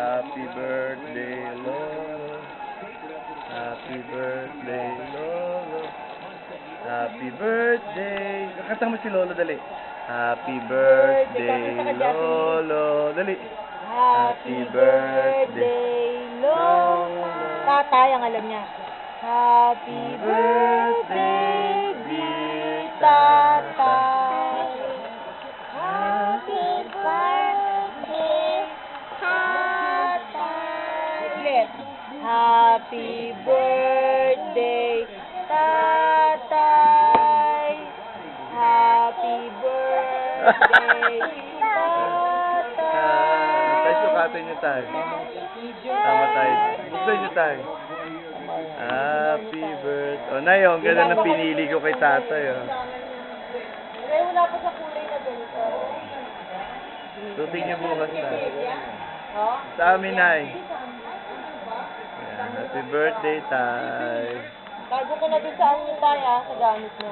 Happy birthday, Lolo. Happy birthday, Lolo. Happy birthday. Kanta mo si Lolo, dali. Happy birthday, Lolo. Dali. Happy birthday, Lolo. Tatay ang alam niya. Happy birthday, dear Tatay. Happy birthday, Tatay. Ulit. Happy birthday, Tatay. Happy birthday, Tatay. Tayo, sukatin niyo tayo. Tama tayo. Buksan niyo tayo. Happy birthday. Oh, Nay, ang ganda ng pinili ko kay tatay. Oh. Kaya wala pa sa kulay na ganito. Tuting niyo bukas na. Oh? Sa amin, Nay. Happy birthday, Tay. Tago ko na din sa ano tayo, sa gamit mo.